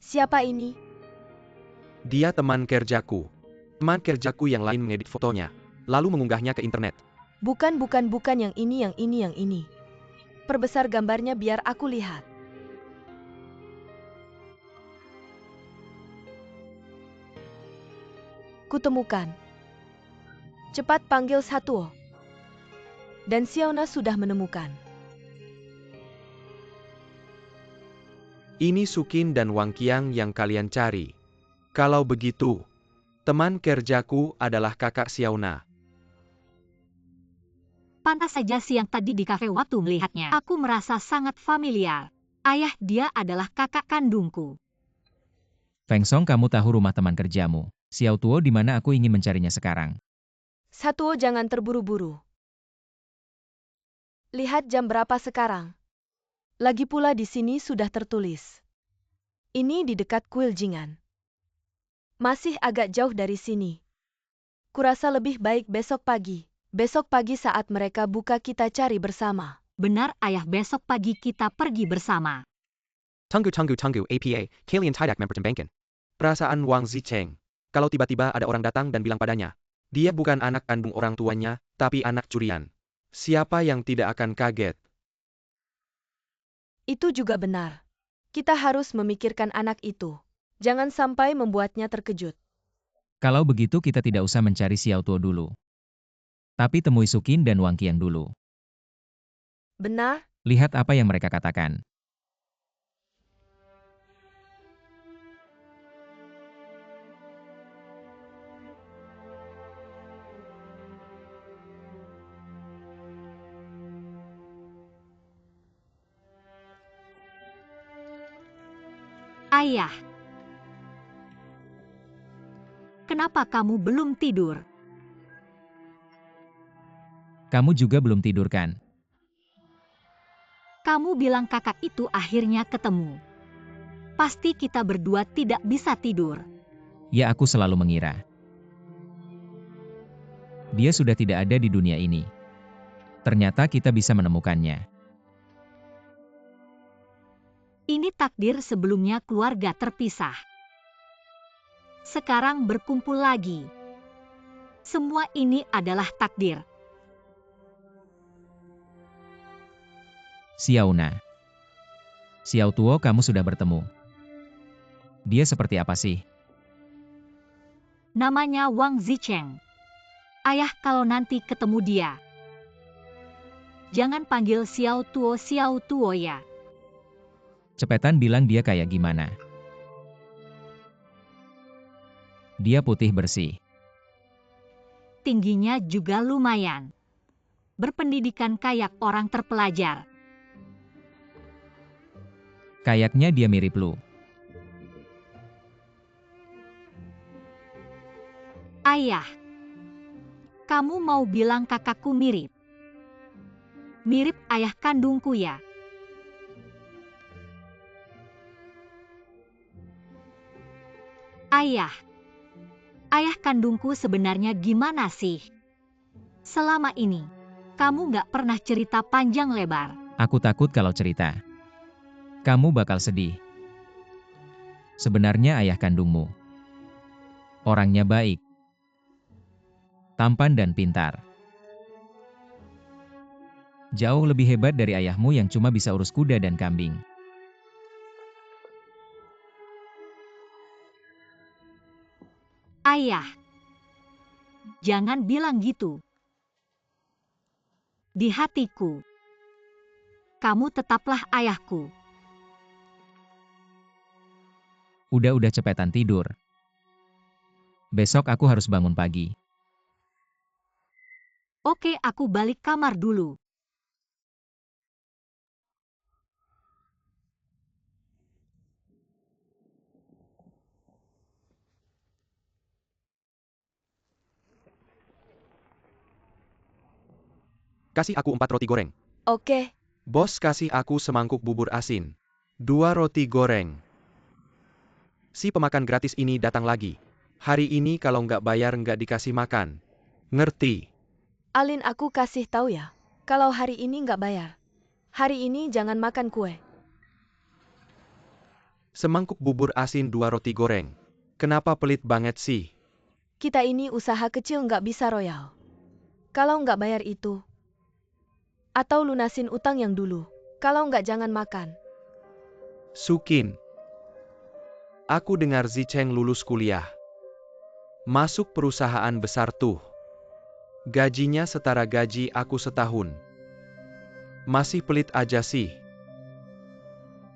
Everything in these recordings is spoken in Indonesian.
Siapa ini? Dia teman kerjaku. Teman kerjaku yang lain mengedit fotonya, lalu mengunggahnya ke internet. Bukan yang ini. Perbesar gambarnya biar aku lihat. Kutemukan. Cepat panggil Satuo. Dan Xiaona sudah menemukan. Ini Sukin dan Wang Qiang yang kalian cari. Kalau begitu, teman kerjaku adalah kakak Xiaona. Pantas saja siang tadi di kafe waktu melihatnya. Aku merasa sangat familiar. Ayah dia adalah kakak kandungku. Feng Song, kamu tahu rumah teman kerjamu. Xiao Tuo di mana? Aku ingin mencarinya sekarang. Satuo, jangan terburu-buru. Lihat jam berapa sekarang. Lagi pula di sini sudah tertulis. Ini di dekat kuil Jingan. Masih agak jauh dari sini. Kurasa lebih baik besok pagi. Besok pagi saat mereka buka kita cari bersama. Benar ayah, besok pagi kita pergi bersama. Tunggu APA, kalian tidak mempertimbangkan perasaan Wang Zicheng. Kalau tiba-tiba ada orang datang dan bilang padanya, dia bukan anak kandung orang tuanya, tapi anak curian. Siapa yang tidak akan kaget? Itu juga benar. Kita harus memikirkan anak itu. Jangan sampai membuatnya terkejut. Kalau begitu kita tidak usah mencari Xiao Tuo dulu. Tapi temui Sukin dan Wang Qiang dulu. Benar? Lihat apa yang mereka katakan. Ayah, kenapa kamu belum tidur? Kamu juga belum tidur kan? Kamu bilang kakak itu akhirnya ketemu. Pasti kita berdua tidak bisa tidur. Ya, aku selalu mengira. Dia sudah tidak ada di dunia ini. Ternyata kita bisa menemukannya. Ini takdir, sebelumnya keluarga terpisah. Sekarang berkumpul lagi. Semua ini adalah takdir. Xiaona. Xiao Tuo, kamu sudah bertemu. Dia seperti apa sih? Namanya Wang Zicheng. Ayah, kalau nanti ketemu dia, jangan panggil Xiao Tuo ya. Cepetan bilang dia kayak gimana. Dia putih bersih. Tingginya juga lumayan. Berpendidikan kayak orang terpelajar. Kayaknya dia mirip Lu. Ayah, kamu mau bilang kakakku mirip? Mirip ayah kandungku ya? Ayah kandungku sebenarnya gimana sih? Selama ini, kamu nggak pernah cerita panjang lebar. Aku takut kalau cerita. Kamu bakal sedih. Sebenarnya ayah kandungmu. Orangnya baik. Tampan dan pintar. Jauh lebih hebat dari ayahmu yang cuma bisa urus kuda dan kambing. Ayah, jangan bilang gitu. Di hatiku, kamu tetaplah ayahku. Udah cepetan tidur. Besok aku harus bangun pagi. Oke, aku balik kamar dulu. Kasih aku 4 roti goreng. Oke. Bos, kasih aku semangkuk bubur asin. 2 roti goreng. Si pemakan gratis ini datang lagi. Hari ini kalau nggak bayar nggak dikasih makan. Ngerti? Alin, aku kasih tahu ya. Kalau hari ini nggak bayar. Hari ini jangan makan kue. Semangkuk bubur asin 2 roti goreng. Kenapa pelit banget sih? Kita ini usaha kecil nggak bisa royal. Kalau nggak bayar itu. Atau lunasin utang yang dulu. Kalau nggak jangan makan. Sukin. Aku dengar Zicheng lulus kuliah. Masuk perusahaan besar tuh. Gajinya setara gaji aku setahun. Masih pelit aja sih.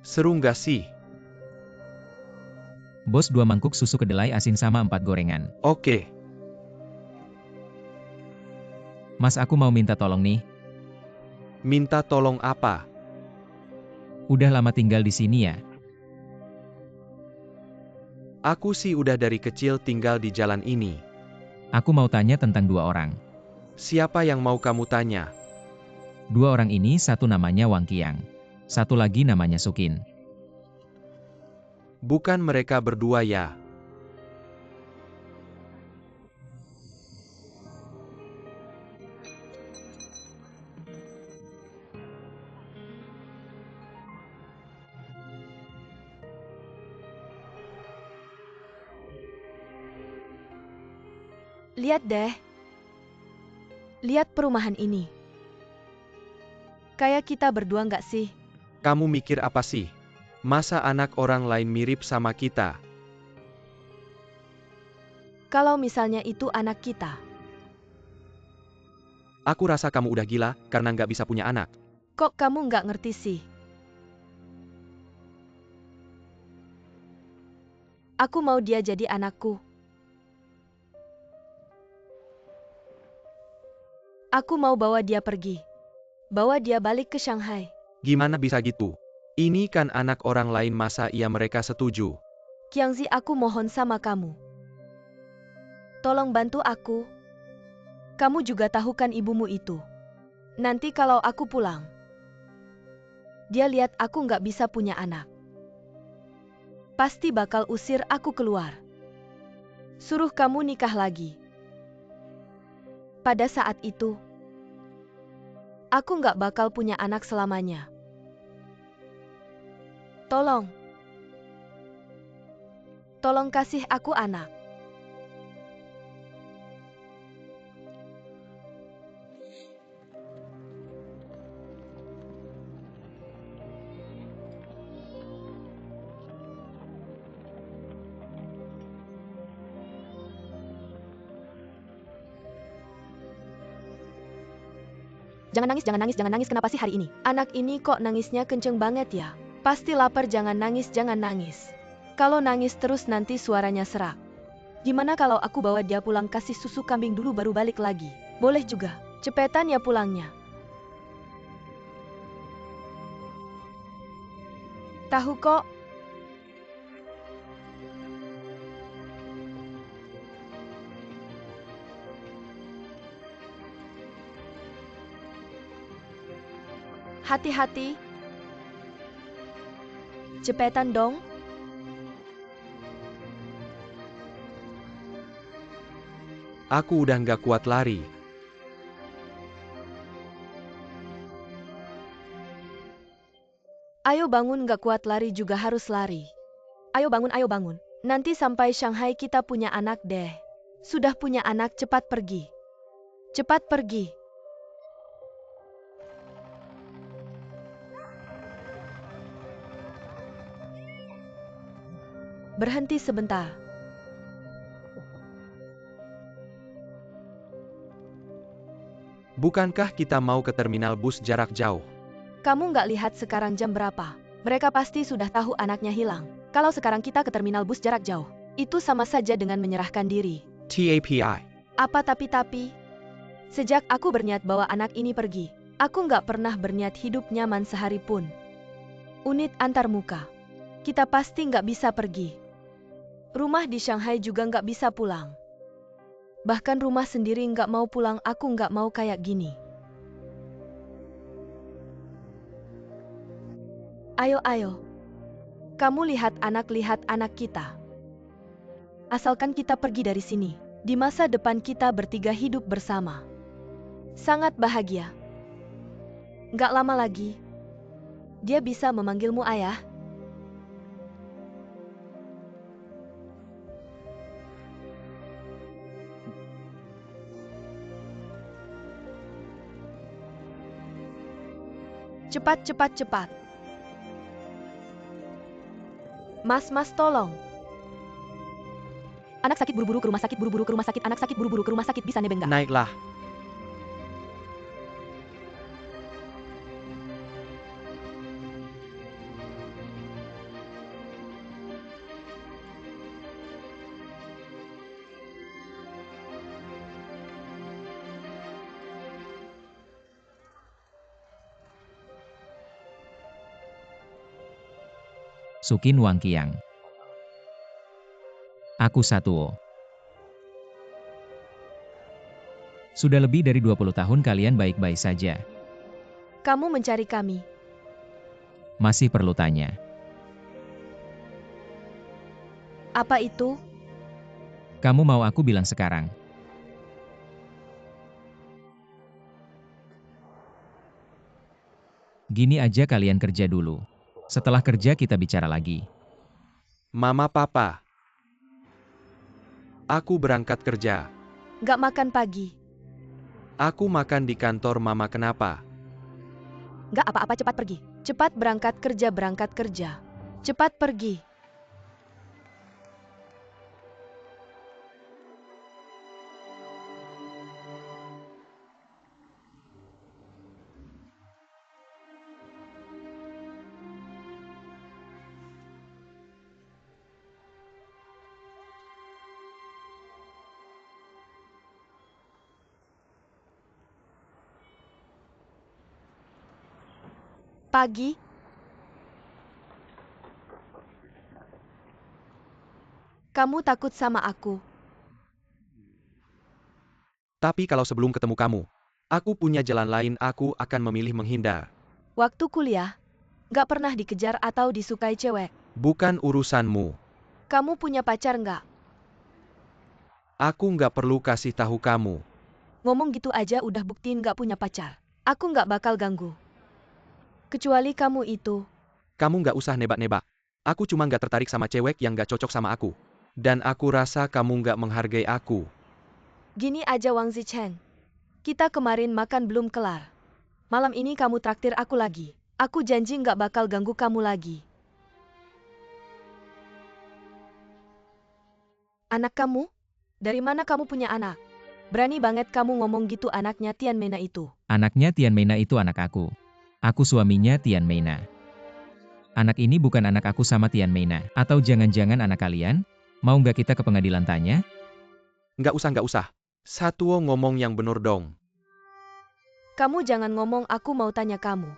Seru nggak sih? Bos 2 mangkuk susu kedelai asin sama 4 gorengan. Oke. Mas aku mau minta tolong nih. Minta tolong apa? Udah lama tinggal di sini ya? Aku sih udah dari kecil tinggal di jalan ini. Aku mau tanya tentang 2 orang. Siapa yang mau kamu tanya? 2 orang ini satu namanya Wang Qiang. Satu lagi namanya Sukin. Bukan mereka berdua ya? Lihat deh. Lihat perumahan ini. Kayak kita berdua nggak sih? Kamu mikir apa sih? Masa anak orang lain mirip sama kita? Kalau misalnya itu anak kita. Aku rasa kamu udah gila karena nggak bisa punya anak. Kok kamu nggak ngerti sih? Aku mau dia jadi anakku. Aku mau bawa dia pergi. Bawa dia balik ke Shanghai. Gimana bisa gitu? Ini kan anak orang lain, masa iya mereka setuju? Qiangzi, aku mohon sama kamu. Tolong bantu aku. Kamu juga tahu kan ibumu itu. Nanti kalau aku pulang, dia lihat aku nggak bisa punya anak. Pasti bakal usir aku keluar. Suruh kamu nikah lagi. Pada saat itu, aku nggak bakal punya anak selamanya. Tolong. Tolong kasih aku anak. Jangan nangis, jangan nangis, jangan nangis. Kenapa sih hari ini? Anak ini kok nangisnya kenceng banget ya? Pasti lapar, jangan nangis, jangan nangis. Kalau nangis terus nanti suaranya serak. Gimana kalau aku bawa dia pulang kasih susu kambing dulu baru balik lagi? Boleh juga. Cepetan ya pulangnya. Tahu kok. Hati-hati. Cepetan dong. Aku udah nggak kuat lari. Ayo bangun, nggak kuat lari juga harus lari. Ayo bangun, ayo bangun. Nanti sampai Shanghai kita punya anak deh. Sudah punya anak, cepat pergi. Cepat pergi. Berhenti sebentar. Bukankah kita mau ke terminal bus jarak jauh? Kamu nggak lihat sekarang jam berapa? Mereka pasti sudah tahu anaknya hilang. Kalau sekarang kita ke terminal bus jarak jauh, itu sama saja dengan menyerahkan diri. TAPI. Apa tapi? Sejak aku berniat bawa anak ini pergi, aku nggak pernah berniat hidup nyaman sehari pun. Unit antarmuka. Kita pasti nggak bisa pergi. Rumah di Shanghai juga nggak bisa pulang. Bahkan rumah sendiri nggak mau pulang, aku nggak mau kayak gini. Ayo, ayo. Kamu lihat anak kita. Asalkan kita pergi dari sini, di masa depan kita bertiga hidup bersama. Sangat bahagia. Nggak lama lagi, dia bisa memanggilmu ayah. Cepat, cepat, cepat. Mas, tolong. Anak sakit buru-buru ke rumah sakit, buru-buru ke rumah sakit, anak sakit buru-buru ke rumah sakit, bisa nebeng nggak? Naiklah. Sukin Wangqiang. Aku Satuo. Sudah lebih dari 20 tahun kalian baik-baik saja. Kamu mencari kami. Masih perlu tanya. Apa itu? Kamu mau aku bilang sekarang? Gini aja kalian kerja dulu. Setelah kerja kita bicara lagi. Mama papa. Aku berangkat kerja. Nggak makan pagi. Aku makan di kantor mama kenapa? Nggak apa-apa, cepat pergi. Cepat berangkat kerja, berangkat kerja. Cepat pergi. Pagi. Kamu takut sama aku. Tapi kalau sebelum ketemu kamu, aku punya jalan lain, aku akan memilih menghindar. Waktu kuliah, nggak pernah dikejar atau disukai cewek. Bukan urusanmu. Kamu punya pacar nggak? Aku nggak perlu kasih tahu kamu. Ngomong gitu aja udah buktiin nggak punya pacar. Aku nggak bakal ganggu. Kecuali kamu itu. Kamu nggak usah nebak-nebak. Aku cuma nggak tertarik sama cewek yang nggak cocok sama aku. Dan aku rasa kamu nggak menghargai aku. Gini aja Wang Zicheng. Kita kemarin makan belum kelar. Malam ini kamu traktir aku lagi. Aku janji nggak bakal ganggu kamu lagi. Anak kamu? Dari mana kamu punya anak? Berani banget kamu ngomong gitu, anaknya Tian Mena itu. Anaknya Tian Meina itu anak aku. Aku suaminya Tian Meina. Anak ini bukan anak aku sama Tian Meina. Atau jangan-jangan anak kalian? Mau nggak kita ke pengadilan tanya? Nggak usah. Satuo ngomong yang bener dong. Kamu jangan ngomong, aku mau tanya kamu.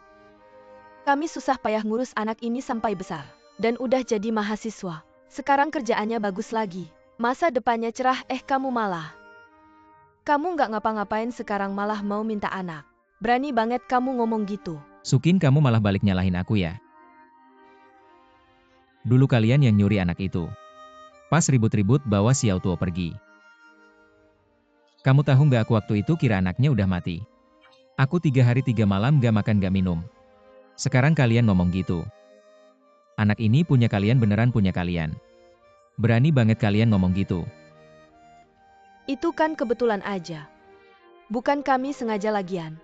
Kami susah payah ngurus anak ini sampai besar. Dan udah jadi mahasiswa. Sekarang kerjaannya bagus lagi. Masa depannya cerah, kamu malah. Kamu nggak ngapa-ngapain, sekarang malah mau minta anak. Berani banget kamu ngomong gitu. Sukin, kamu malah balik nyalahin aku ya? Dulu kalian yang nyuri anak itu. Pas ribut-ribut bawa Xiao Tuo pergi. Kamu tahu nggak, aku waktu itu kira anaknya udah mati. Aku 3 hari 3 malam gak makan gak minum. Sekarang kalian ngomong gitu. Anak ini punya kalian, beneran punya kalian. Berani banget kalian ngomong gitu. Itu kan kebetulan aja. Bukan kami sengaja lagian.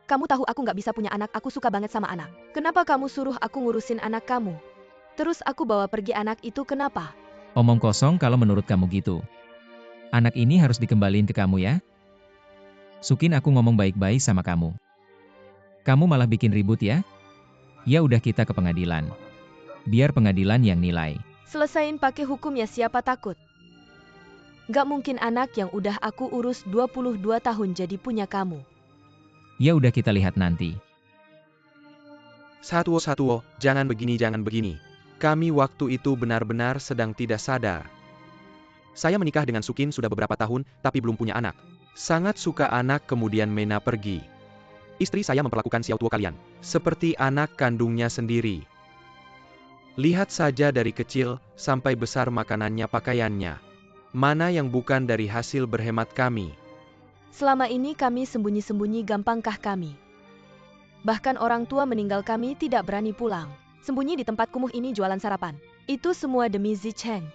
Kamu tahu aku nggak bisa punya anak, aku suka banget sama anak. Kenapa kamu suruh aku ngurusin anak kamu? Terus aku bawa pergi anak itu kenapa? Omong kosong kalau menurut kamu gitu. Anak ini harus dikembaliin ke kamu ya? Sukin, aku ngomong baik-baik sama kamu. Kamu malah bikin ribut ya? Ya udah, kita ke pengadilan. Biar pengadilan yang nilai. Selesain pakai hukum ya, siapa takut? Gak mungkin anak yang udah aku urus 22 tahun jadi punya kamu. Ya udah, kita lihat nanti. Satuo, jangan begini. Kami waktu itu benar-benar sedang tidak sadar. Saya menikah dengan Sukin sudah beberapa tahun, tapi belum punya anak. Sangat suka anak, kemudian Mena pergi. Istri saya memperlakukan Xiao Tuo kalian seperti anak kandungnya sendiri. Lihat saja dari kecil sampai besar makanannya, pakaiannya. Mana yang bukan dari hasil berhemat kami? Selama ini kami sembunyi-sembunyi, gampangkah kami? Bahkan orang tua meninggal kami tidak berani pulang. Sembunyi di tempat kumuh ini jualan sarapan. Itu semua demi Zicheng.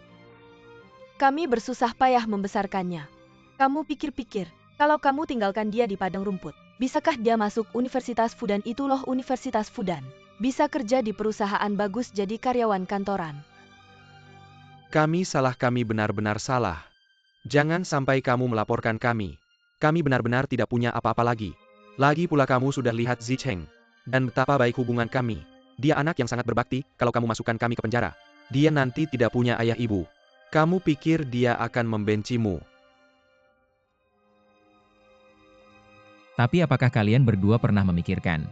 Kami bersusah payah membesarkannya. Kamu pikir-pikir, kalau kamu tinggalkan dia di padang rumput, Bisakah dia masuk Universitas Fudan? Itu loh Universitas Fudan. Bisa kerja di perusahaan bagus jadi karyawan kantoran. Kami benar-benar salah. Jangan sampai kamu melaporkan kami. Kami benar-benar tidak punya apa-apa lagi. Lagi pula kamu sudah lihat Zicheng. Dan betapa baik hubungan kami. Dia anak yang sangat berbakti, kalau kamu masukkan kami ke penjara. Dia nanti tidak punya ayah ibu. Kamu pikir dia akan membencimu? Tapi apakah kalian berdua pernah memikirkan?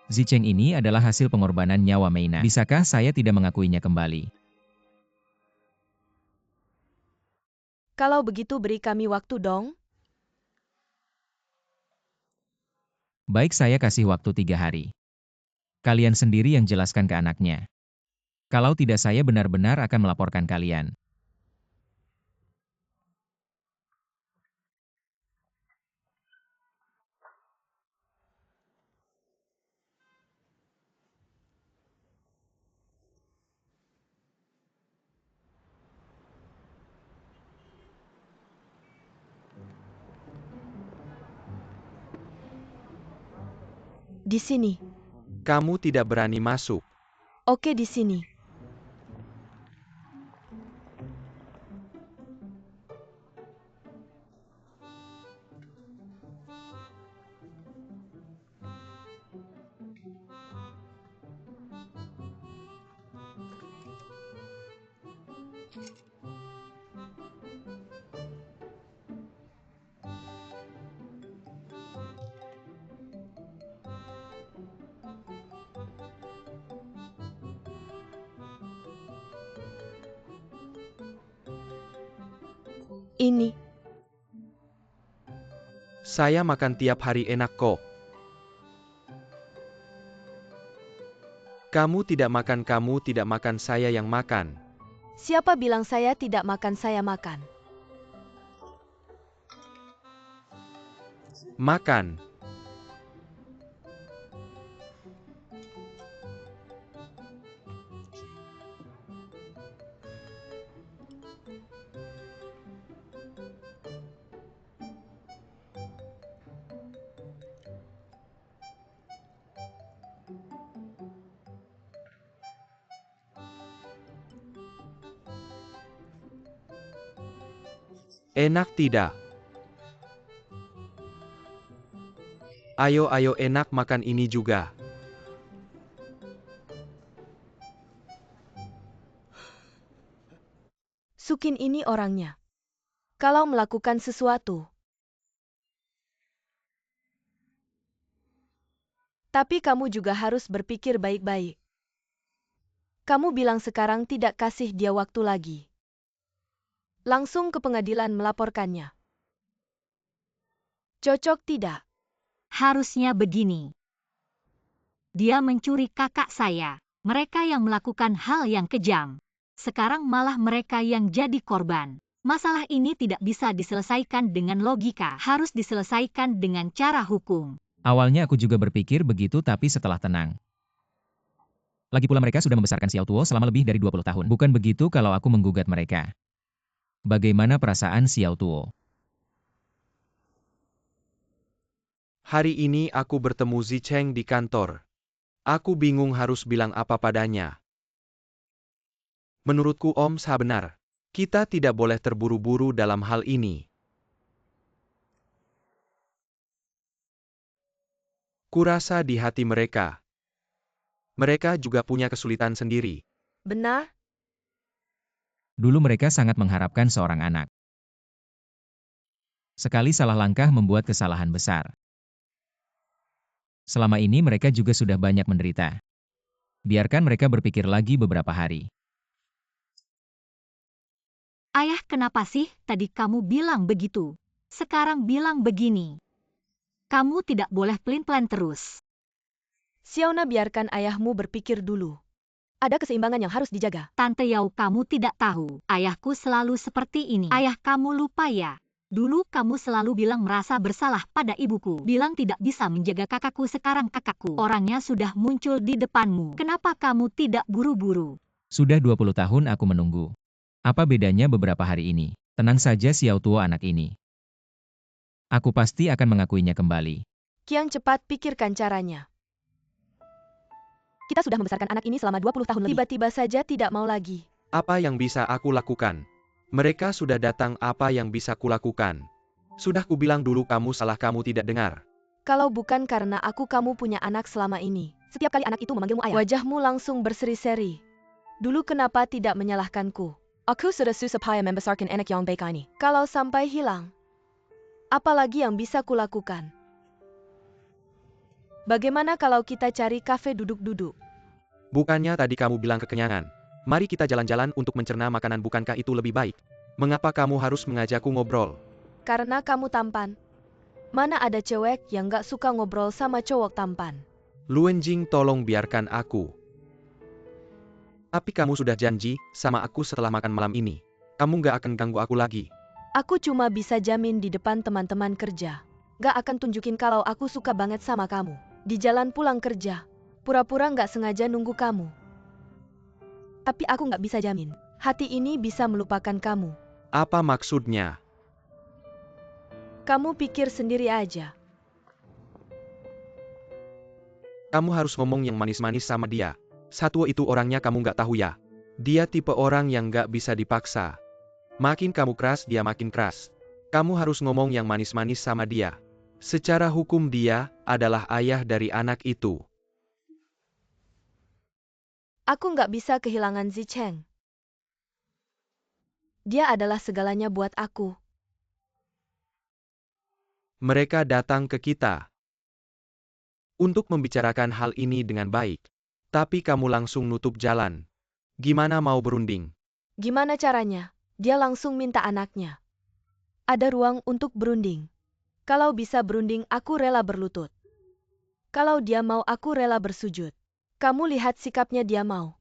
Zicheng ini adalah hasil pengorbanan nyawa Meina. Bisakah saya tidak mengakuinya kembali? Kalau begitu beri kami waktu dong. Baik, saya kasih waktu 3 hari. Kalian sendiri yang jelaskan ke anaknya. Kalau tidak, saya benar-benar akan melaporkan kalian. Di sini. Kamu tidak berani masuk. Oke, di sini. Ini. Saya makan tiap hari enak kok. Kamu tidak makan, saya yang makan. Siapa bilang saya tidak makan? Saya makan. Makan. Enak tidak? Ayo enak makan ini juga. Sukin ini orangnya. Kalau melakukan sesuatu. Tapi kamu juga harus berpikir baik-baik. Kamu bilang sekarang tidak kasih dia waktu lagi. Langsung ke pengadilan melaporkannya. Cocok tidak? Harusnya begini. Dia mencuri kakak saya. Mereka yang melakukan hal yang kejam. Sekarang malah mereka yang jadi korban. Masalah ini tidak bisa diselesaikan dengan logika. Harus diselesaikan dengan cara hukum. Awalnya aku juga berpikir begitu, tapi setelah tenang. Lagi pula mereka sudah membesarkan Xiao Tuo selama lebih dari 20 tahun. Bukan begitu kalau aku menggugat mereka. Bagaimana perasaan Xiao Tuo? Hari ini aku bertemu Zicheng di kantor. Aku bingung harus bilang apa padanya. Menurutku Om Sa benar. Kita tidak boleh terburu-buru dalam hal ini. Kurasa di hati mereka. Mereka juga punya kesulitan sendiri. Benar? Dulu mereka sangat mengharapkan seorang anak. Sekali salah langkah membuat kesalahan besar. Selama ini mereka juga sudah banyak menderita. Biarkan mereka berpikir lagi beberapa hari. Ayah, kenapa sih tadi kamu bilang begitu? Sekarang bilang begini. Kamu tidak boleh pelin-pelan terus. Xiaona, biarkan ayahmu berpikir dulu. Ada keseimbangan yang harus dijaga. Tante Yao, kamu tidak tahu. Ayahku selalu seperti ini. Ayah, kamu lupa ya? Dulu kamu selalu bilang merasa bersalah pada ibuku. Bilang tidak bisa menjaga kakakku. Sekarang kakakku orangnya sudah muncul di depanmu. Kenapa kamu tidak buru-buru? Sudah 20 tahun aku menunggu. Apa bedanya beberapa hari ini? Tenang saja Xiao Tuo anak ini. Aku pasti akan mengakuinya kembali. Qiang cepat pikirkan caranya. Kita sudah membesarkan anak ini selama 20 tahun lebih. Tiba-tiba saja tidak mau lagi. Apa yang bisa aku lakukan? Mereka sudah datang, apa yang bisa kulakukan? Sudah kubilang dulu kamu salah, kamu tidak dengar. Kalau bukan karena aku, kamu punya anak selama ini. Setiap kali anak itu memanggilmu ayah, wajahmu langsung berseri-seri. Dulu kenapa tidak menyalahkanku? Aku sudah susah payah membesarkan anak yang baik ini. Kalau sampai hilang, apalagi yang bisa kulakukan? Bagaimana kalau kita cari kafe duduk-duduk? Bukannya tadi kamu bilang kekenyangan? Mari kita jalan-jalan untuk mencerna makanan, bukankah itu lebih baik? Mengapa kamu harus mengajakku ngobrol? Karena kamu tampan. Mana ada cewek yang gak suka ngobrol sama cowok tampan? Luenjing, tolong biarkan aku. Tapi kamu sudah janji sama aku setelah makan malam ini. Kamu gak akan ganggu aku lagi. Aku cuma bisa jamin di depan teman-teman kerja. Gak akan tunjukin kalau aku suka banget sama kamu. Di jalan pulang kerja, pura-pura gak sengaja nunggu kamu. Tapi aku gak bisa jamin, hati ini bisa melupakan kamu. Apa maksudnya? Kamu pikir sendiri aja. Kamu harus ngomong yang manis-manis sama dia. Satwa itu orangnya kamu gak tahu ya. Dia tipe orang yang gak bisa dipaksa. Makin kamu keras, dia makin keras. Kamu harus ngomong yang manis-manis sama dia. Secara hukum dia adalah ayah dari anak itu. Aku gak bisa kehilangan Zicheng. Dia adalah segalanya buat aku. Mereka datang ke kita untuk membicarakan hal ini dengan baik. Tapi kamu langsung nutup jalan. Gimana mau berunding? Gimana caranya? Dia langsung minta anaknya. Ada ruang untuk berunding. Kalau bisa berunding, aku rela berlutut. Kalau dia mau, aku rela bersujud. Kamu lihat sikapnya, dia mau.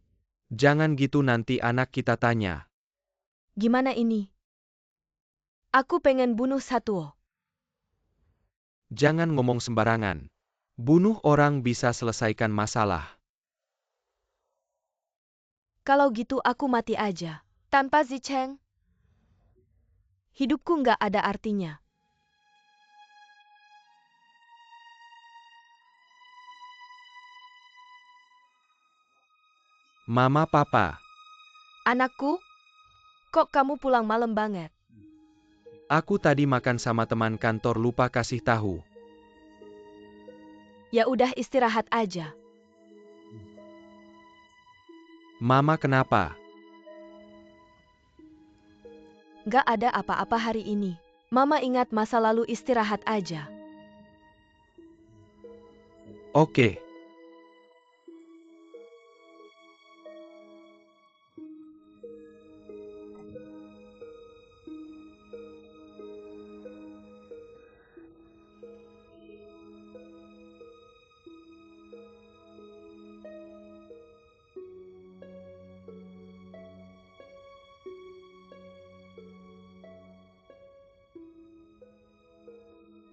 Jangan gitu, nanti anak kita tanya. Gimana ini? Aku pengen bunuh Satwo. Jangan ngomong sembarangan. Bunuh orang bisa selesaikan masalah. Kalau gitu aku mati aja. Tanpa Zicheng, hidupku nggak ada artinya. Mama, Papa. Anakku, kok kamu pulang malam banget? Aku tadi makan sama teman kantor, lupa kasih tahu. Ya udah, istirahat aja. Mama, kenapa? Nggak ada apa-apa hari ini. Mama ingat masa lalu, istirahat aja. Oke.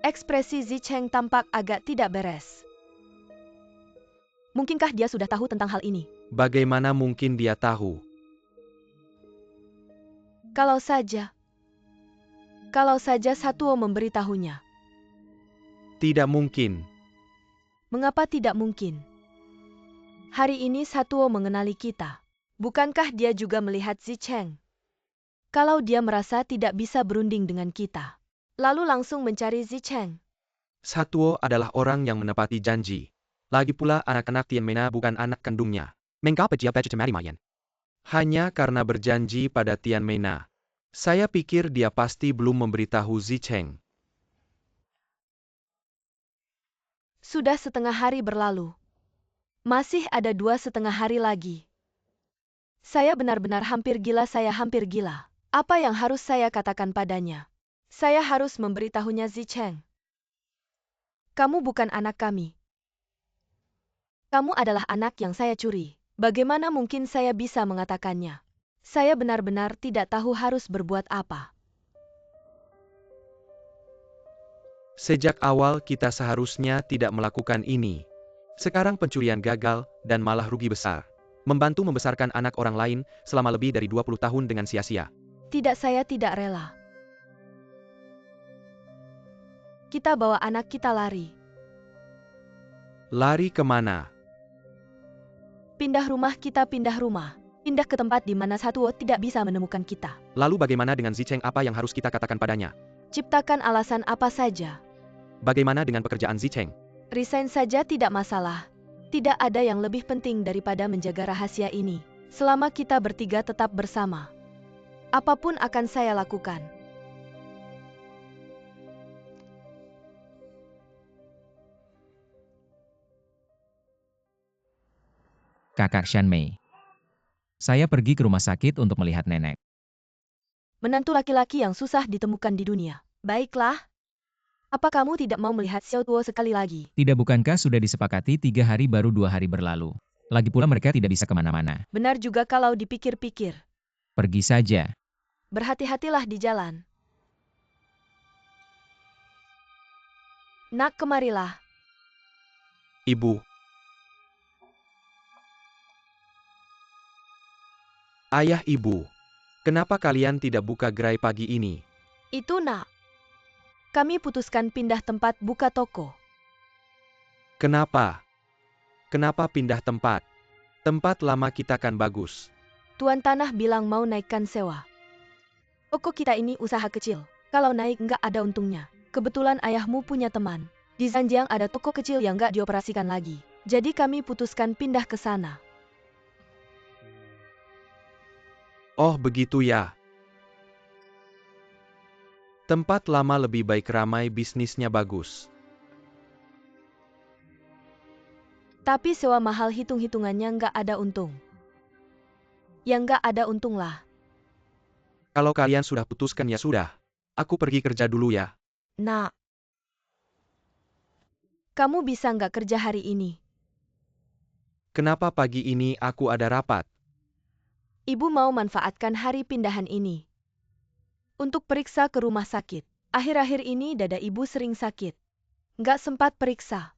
Ekspresi Zicheng tampak agak tidak beres. Mungkinkah dia sudah tahu tentang hal ini? Bagaimana mungkin dia tahu? Kalau saja Satwo memberitahunya. Tidak mungkin. Mengapa tidak mungkin? Hari ini Satwo mengenali kita. Bukankah dia juga melihat Zicheng? Kalau dia merasa tidak bisa berunding dengan kita, lalu langsung mencari Zicheng. Satwo adalah orang yang menepati janji. Lagi pula anak-anak Tianmena bukan anak kandungnya. Mengapa dia bercemari mayan? Hanya karena berjanji pada Tianmena. Saya pikir dia pasti belum memberitahu Zicheng. Sudah setengah hari berlalu. Masih ada 2,5 hari lagi. Saya benar-benar hampir gila, Apa yang harus saya katakan padanya? Saya harus memberitahunya Zicheng. Kamu bukan anak kami. Kamu adalah anak yang saya curi. Bagaimana mungkin saya bisa mengatakannya? Saya benar-benar tidak tahu harus berbuat apa. Sejak awal kita seharusnya tidak melakukan ini. Sekarang pencurian gagal dan malah rugi besar. Membantu membesarkan anak orang lain selama lebih dari 20 tahun dengan sia-sia. Tidak, saya tidak rela. Kita bawa anak kita lari. Lari kemana? Pindah rumah kita, pindah rumah. Pindah ke tempat di mana Satuo tidak bisa menemukan kita. Lalu bagaimana dengan Zicheng? Apa yang harus kita katakan padanya? Ciptakan alasan apa saja. Bagaimana dengan pekerjaan Zicheng? Resign saja tidak masalah. Tidak ada yang lebih penting daripada menjaga rahasia ini. Selama kita bertiga tetap bersama. Apapun akan saya lakukan. Kakak Shanmei. Saya pergi ke rumah sakit untuk melihat nenek. Menantu laki-laki yang susah ditemukan di dunia. Baiklah. Apa kamu tidak mau melihat Xiao Tuo sekali lagi? Tidak, bukankah sudah disepakati 3 hari baru 2 hari berlalu? Lagi pula mereka tidak bisa kemana-mana. Benar juga kalau dipikir-pikir. Pergi saja. Berhati-hatilah di jalan. Nak, kemarilah. Ibu. Ayah, ibu. Kenapa kalian tidak buka gerai pagi ini? Itu nak. Kami putuskan pindah tempat buka toko. Kenapa? Kenapa pindah tempat? Tempat lama kita kan bagus. Tuan tanah bilang mau naikkan sewa. Toko kita ini usaha kecil. Kalau naik nggak ada untungnya. Kebetulan ayahmu punya teman. Di Zhanjiang ada toko kecil yang nggak dioperasikan lagi. Jadi kami putuskan pindah ke sana. Oh, begitu ya. Tempat lama lebih baik, ramai, bisnisnya bagus. Tapi sewa mahal, hitung-hitungannya nggak ada untung. Yang nggak ada untung lah. Kalau kalian sudah putuskan ya sudah. Aku pergi kerja dulu ya. Nak. Kamu bisa nggak kerja hari ini? Kenapa pagi ini aku ada rapat? Ibu mau manfaatkan hari pindahan ini untuk periksa ke rumah sakit. Akhir-akhir ini dada ibu sering sakit. Nggak sempat periksa.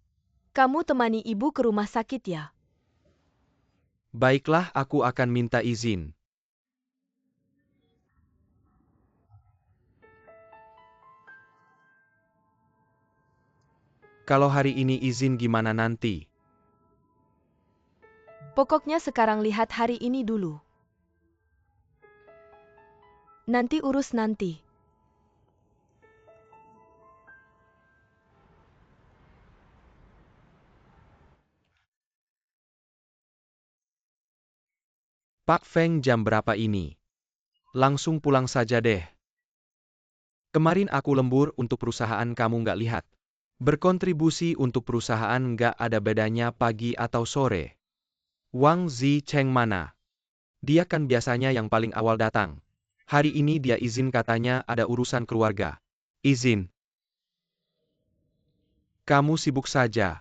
Kamu temani ibu ke rumah sakit ya? Baiklah, aku akan minta izin. Kalau hari ini izin, gimana nanti? Pokoknya sekarang lihat hari ini dulu. Nanti urus nanti. Pak Feng, jam berapa ini? Langsung pulang saja deh. Kemarin aku lembur untuk perusahaan, kamu nggak lihat. Berkontribusi untuk perusahaan nggak ada bedanya pagi atau sore. Wang Zicheng mana? Dia kan biasanya yang paling awal datang. Hari ini dia izin, katanya ada urusan keluarga. Izin. Kamu sibuk saja.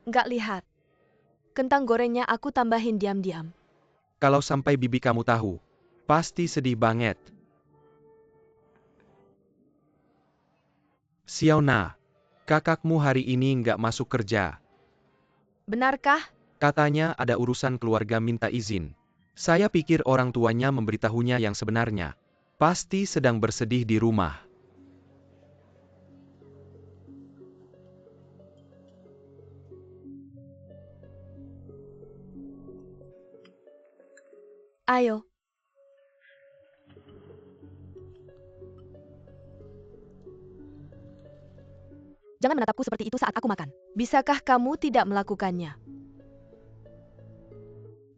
Nggak lihat. Kentang gorengnya aku tambahin diam-diam. Kalau sampai bibi kamu tahu, pasti sedih banget. Xiaona, kakakmu hari ini nggak masuk kerja. Benarkah? Katanya ada urusan keluarga, minta izin. Saya pikir orang tuanya memberitahunya yang sebenarnya. Pasti sedang bersedih di rumah. Ayo. Jangan menatapku seperti itu saat aku makan. Bisakah kamu tidak melakukannya?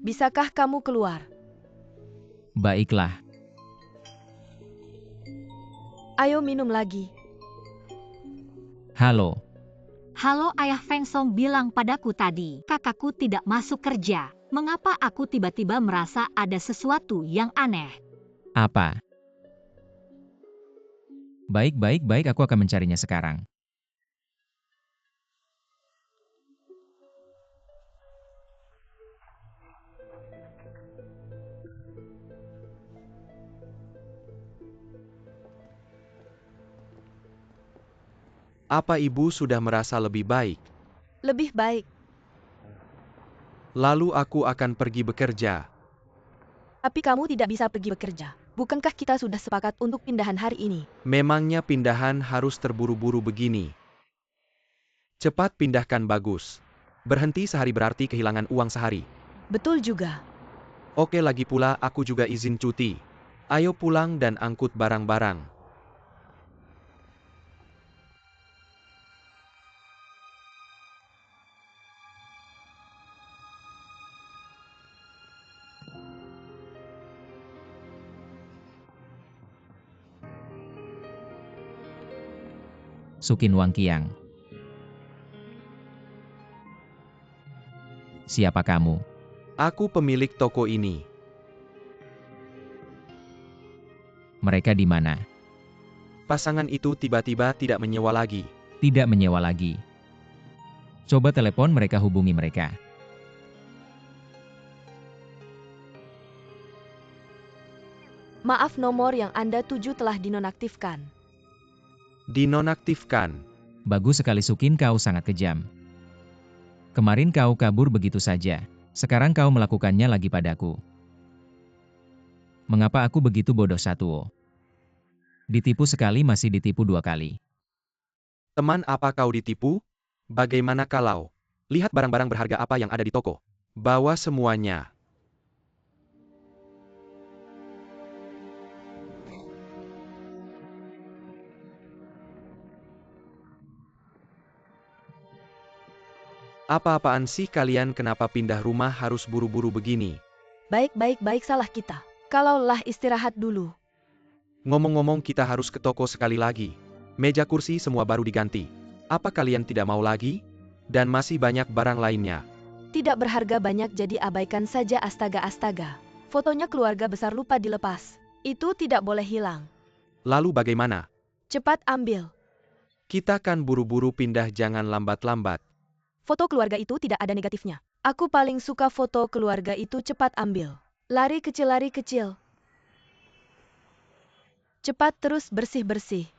Bisakah kamu keluar? Baiklah. Ayo minum lagi. Halo. Halo, Ayah Feng Song bilang padaku tadi, kakakku tidak masuk kerja. Mengapa aku tiba-tiba merasa ada sesuatu yang aneh? Apa? Baik, aku akan mencarinya sekarang. Apa ibu sudah merasa lebih baik? Lebih baik. Lalu aku akan pergi bekerja. Tapi kamu tidak bisa pergi bekerja. Bukankah kita sudah sepakat untuk pindahan hari ini? Memangnya pindahan harus terburu-buru begini? Cepat pindahkan bagus. Berhenti sehari berarti kehilangan uang sehari. Betul juga. Oke, lagi pula aku juga izin cuti. Ayo pulang dan angkut barang-barang. Sukin Wangqiang. Siapa kamu? Aku pemilik toko ini. Mereka di mana? Pasangan itu tiba-tiba tidak menyewa lagi. Tidak menyewa lagi. Coba telepon mereka, hubungi mereka. Maaf, nomor yang Anda tuju telah dinonaktifkan. Dinonaktifkan. Bagus sekali Sukin, kau sangat kejam. Kemarin kau kabur begitu saja. Sekarang kau melakukannya lagi padaku. Mengapa aku begitu bodoh, Satuo? Ditipu sekali masih ditipu dua kali. Teman, apa kau ditipu? Bagaimana kalau? Lihat barang-barang berharga apa yang ada di toko. Bawa semuanya. Apa-apaan sih kalian, kenapa pindah rumah harus buru-buru begini? Baik, salah kita. Kalaulah istirahat dulu. Ngomong-ngomong, kita harus ke toko sekali lagi. Meja kursi semua baru diganti. Apa kalian tidak mau lagi? Dan masih banyak barang lainnya. Tidak berharga banyak, jadi abaikan saja. Astaga. Fotonya keluarga besar lupa dilepas. Itu tidak boleh hilang. Lalu bagaimana? Cepat ambil. Kita kan buru-buru pindah, jangan lambat-lambat. Foto keluarga itu tidak ada negatifnya. Aku paling suka foto keluarga itu, cepat ambil. Lari kecil. Cepat terus bersih-bersih.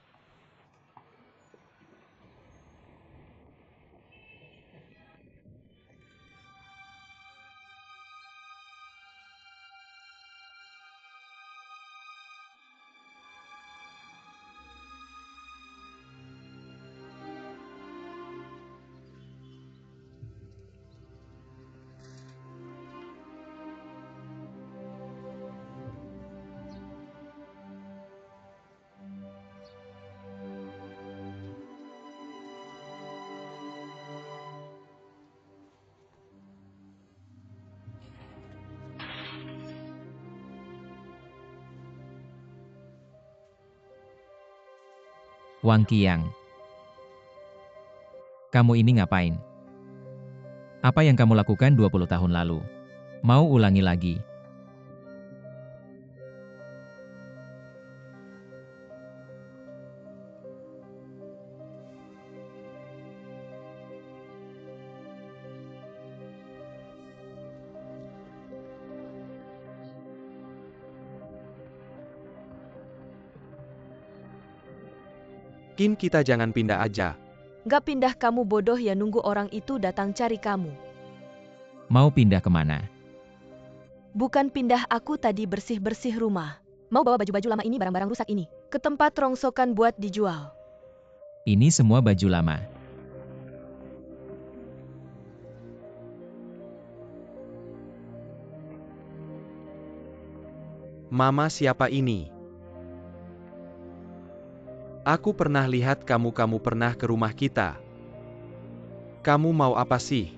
Wangqiang. Kamu ini ngapain? Apa yang kamu lakukan 20 tahun lalu? Mau ulangi lagi? Kin, kita jangan pindah aja. Gak pindah, kamu bodoh ya, nunggu orang itu datang cari kamu. Mau pindah kemana? Bukan pindah, aku tadi bersih-bersih rumah. Mau bawa baju-baju lama ini, barang-barang rusak ini, ke tempat rongsokan buat dijual. Ini semua baju lama. Mama, siapa ini? Aku pernah lihat kamu pernah ke rumah kita. Kamu mau apa sih?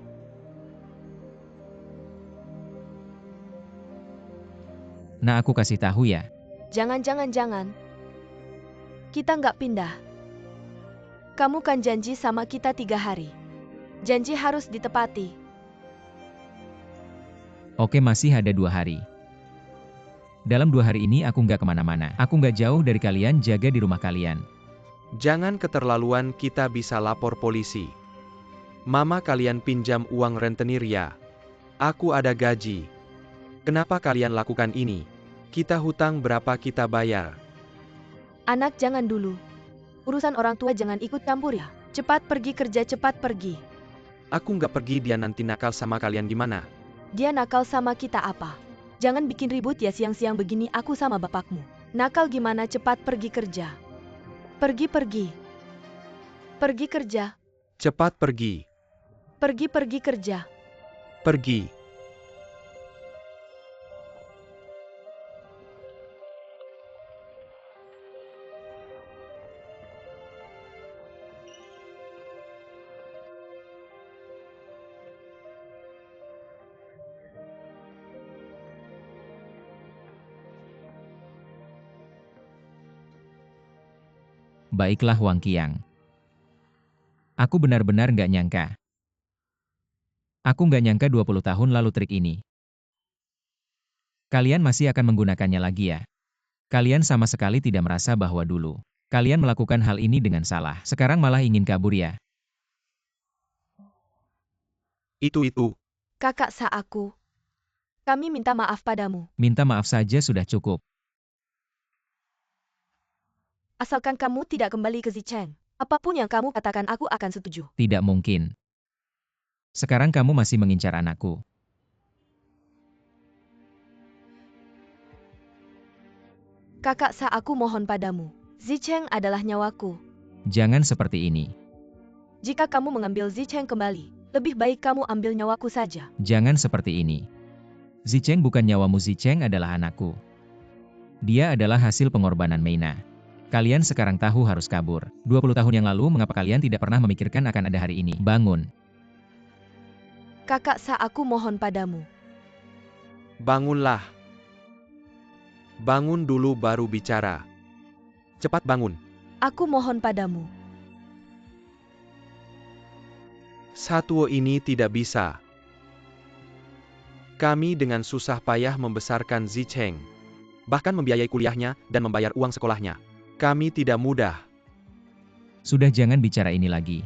Nah, aku kasih tahu ya. Jangan. Kita nggak pindah. Kamu kan janji sama kita 3 hari. Janji harus ditepati. Oke, masih ada 2 hari. Dalam 2 hari ini aku nggak kemana-mana. Aku nggak jauh dari kalian, jaga di rumah kalian. Jangan keterlaluan, kita bisa lapor polisi. Mama, kalian pinjam uang rentenir ya? Aku ada gaji. Kenapa kalian lakukan ini? Kita hutang berapa kita bayar? Anak, jangan dulu. Urusan orang tua jangan ikut campur ya. Cepat pergi kerja, cepat pergi. Aku nggak pergi, dia nanti nakal sama kalian gimana? Dia nakal sama kita apa? Jangan bikin ribut ya siang-siang begini aku sama bapakmu. Nakal gimana, cepat pergi kerja. Pergi. Pergi kerja. Cepat pergi. Pergi kerja. Pergi. Baiklah Wang Qiang. Aku benar-benar nggak nyangka. Aku nggak nyangka 20 tahun lalu trik ini. Kalian masih akan menggunakannya lagi ya? Kalian sama sekali tidak merasa bahwa dulu kalian melakukan hal ini dengan salah. Sekarang malah ingin kabur ya? Itu. Kakak Sa aku. Kami minta maaf padamu. Minta maaf saja sudah cukup. Asalkan kamu tidak kembali ke Zicheng. Apapun yang kamu katakan aku akan setuju. Tidak mungkin. Sekarang kamu masih mengincar anakku. Kakak Sa aku mohon padamu. Zicheng adalah nyawaku. Jangan seperti ini. Jika kamu mengambil Zicheng kembali, lebih baik kamu ambil nyawaku saja. Jangan seperti ini. Zicheng bukan nyawamu, Zicheng adalah anakku. Dia adalah hasil pengorbanan Meina. Kalian sekarang tahu harus kabur. 20 tahun yang lalu mengapa kalian tidak pernah memikirkan akan ada hari ini? Bangun. Kakak Sa aku mohon padamu. Bangunlah. Bangun dulu baru bicara. Cepat bangun. Aku mohon padamu. Satuo ini tidak bisa. Kami dengan susah payah membesarkan Zicheng. Bahkan membiayai kuliahnya dan membayar uang sekolahnya. Kami tidak mudah. Sudah, jangan bicara ini lagi.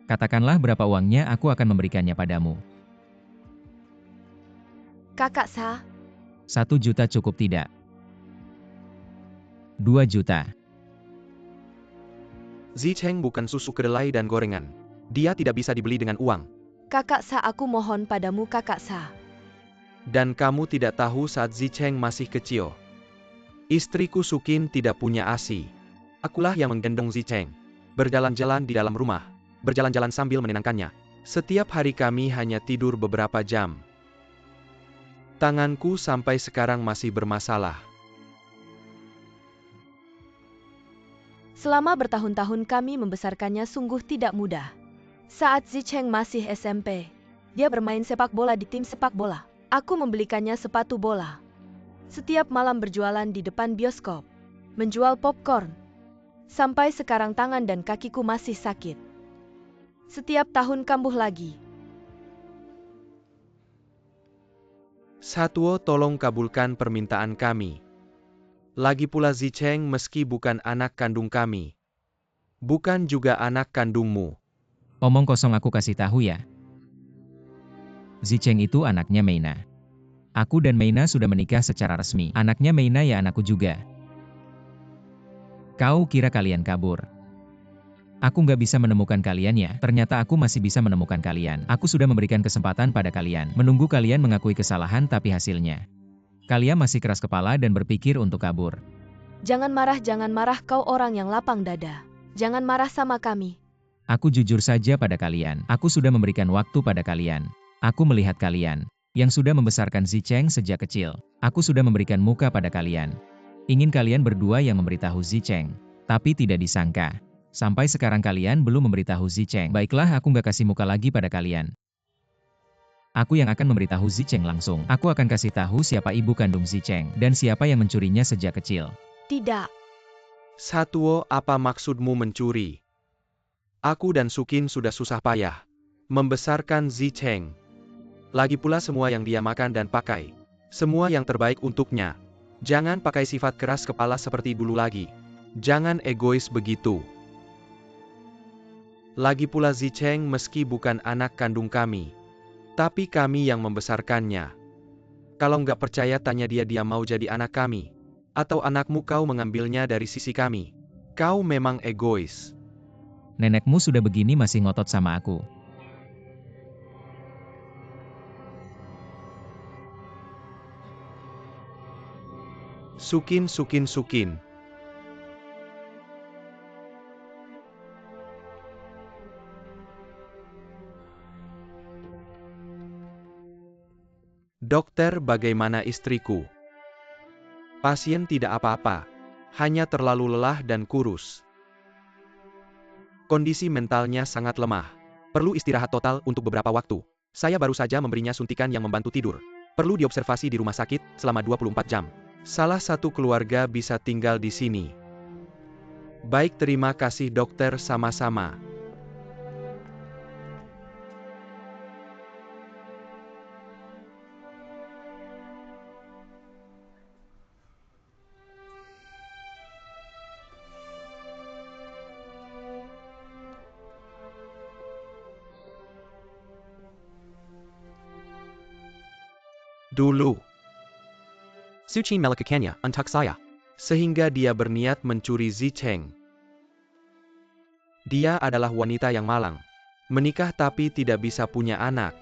Katakanlah berapa uangnya, aku akan memberikannya padamu. Kakak Sa, 1 juta cukup tidak? 2 juta. Zicheng bukan susu kedelai dan gorengan. Dia tidak bisa dibeli dengan uang. Kakak Sa aku mohon padamu, Kakak Sa. Dan kamu tidak tahu saat Zicheng masih kecil. Istriku Sukin tidak punya ASI. Akulah yang menggendong Zicheng. Berjalan-jalan di dalam rumah. Berjalan-jalan sambil menenangkannya. Setiap hari kami hanya tidur beberapa jam. Tanganku sampai sekarang masih bermasalah. Selama bertahun-tahun kami membesarkannya sungguh tidak mudah. Saat Zicheng masih SMP, dia bermain sepak bola di tim sepak bola. Aku membelikannya sepatu bola. Setiap malam berjualan di depan bioskop. Menjual popcorn. Sampai sekarang tangan dan kakiku masih sakit. Setiap tahun kambuh lagi. Satuo, tolong kabulkan permintaan kami. Lagi pula Zicheng meski bukan anak kandung kami. Bukan juga anak kandungmu. Omong kosong, aku kasih tahu ya. Zicheng itu anaknya Meina. Aku dan Meina sudah menikah secara resmi. Anaknya Meina ya anakku juga. Kau kira kalian kabur? Aku nggak bisa menemukan kalian ya. Ternyata aku masih bisa menemukan kalian. Aku sudah memberikan kesempatan pada kalian. Menunggu kalian mengakui kesalahan, tapi hasilnya kalian masih keras kepala dan berpikir untuk kabur. Jangan marah kau orang yang lapang dada. Jangan marah sama kami. Aku jujur saja pada kalian. Aku sudah memberikan waktu pada kalian. Aku melihat kalian yang sudah membesarkan Zicheng sejak kecil. Aku sudah memberikan muka pada kalian. Ingin kalian berdua yang memberitahu Zicheng. Tapi tidak disangka. Sampai sekarang kalian belum memberitahu Zicheng. Baiklah, aku nggak kasih muka lagi pada kalian. Aku yang akan memberitahu Zicheng langsung. Aku akan kasih tahu siapa ibu kandung Zicheng. Dan siapa yang mencurinya sejak kecil. Tidak. Satuo, apa maksudmu mencuri? Aku dan Sukin sudah susah payah membesarkan Zicheng. Lagi pula semua yang dia makan dan pakai. Semua yang terbaik untuknya. Jangan pakai sifat keras kepala seperti dulu lagi. Jangan egois begitu. Lagi pula Zicheng meski bukan anak kandung kami. Tapi kami yang membesarkannya. Kalau nggak percaya tanya dia mau jadi anak kami. Atau anakmu kau mengambilnya dari sisi kami. Kau memang egois. Nenekmu sudah begini masih ngotot sama aku. Sukin, Sukin, Sukin. Dokter, bagaimana istriku? Pasien tidak apa-apa, hanya terlalu lelah dan kurus. Kondisi mentalnya sangat lemah. Perlu istirahat total untuk beberapa waktu. Saya baru saja memberinya suntikan yang membantu tidur. Perlu diobservasi di rumah sakit selama 24 jam. Salah satu keluarga bisa tinggal di sini. Baik, terima kasih dokter, sama-sama. Dulu, Suchin melakukannya untuk saya, sehingga dia berniat mencuri Zicheng. Dia adalah wanita yang malang, menikah tapi tidak bisa punya anak.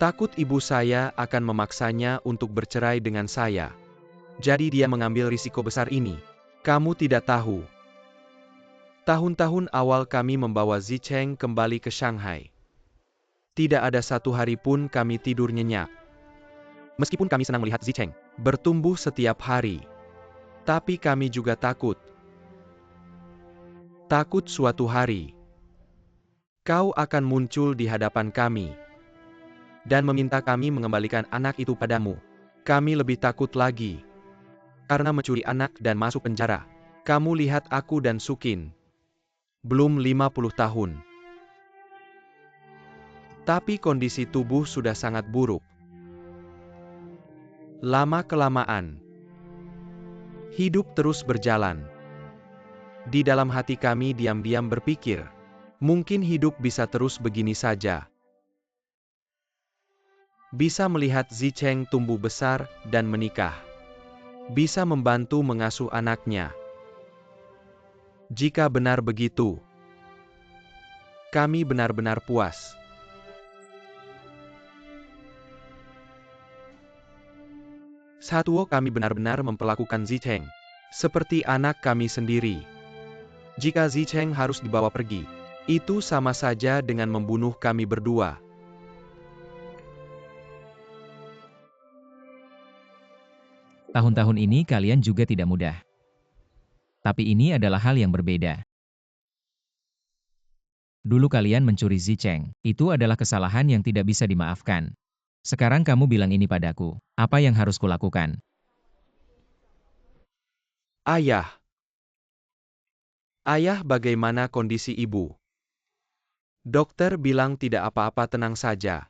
Takut ibu saya akan memaksanya untuk bercerai dengan saya. Jadi dia mengambil risiko besar ini. Kamu tidak tahu. Tahun-tahun awal kami membawa Zicheng kembali ke Shanghai. Tidak ada satu hari pun kami tidur nyenyak. Meskipun kami senang melihat Zicheng bertumbuh setiap hari. Tapi kami juga takut. Takut suatu hari kau akan muncul di hadapan kami dan meminta kami mengembalikan anak itu padamu. Kami lebih takut lagi karena mencuri anak dan masuk penjara. Kamu lihat aku dan Sukin. Belum 50 tahun. Tapi kondisi tubuh sudah sangat buruk. Lama-kelamaan, hidup terus berjalan. Di dalam hati kami diam-diam berpikir, mungkin hidup bisa terus begini saja. Bisa melihat Zicheng tumbuh besar dan menikah. Bisa membantu mengasuh anaknya. Jika benar begitu, kami benar-benar puas. Satuo, kami benar-benar memperlakukan Zicheng seperti anak kami sendiri. Jika Zicheng harus dibawa pergi, itu sama saja dengan membunuh kami berdua. Tahun-tahun ini kalian juga tidak mudah. Tapi ini adalah hal yang berbeda. Dulu kalian mencuri Zicheng. Itu adalah kesalahan yang tidak bisa dimaafkan. Sekarang kamu bilang ini padaku. Apa yang harus kulakukan? Ayah. Ayah, bagaimana kondisi ibu? Dokter bilang tidak apa-apa, tenang saja.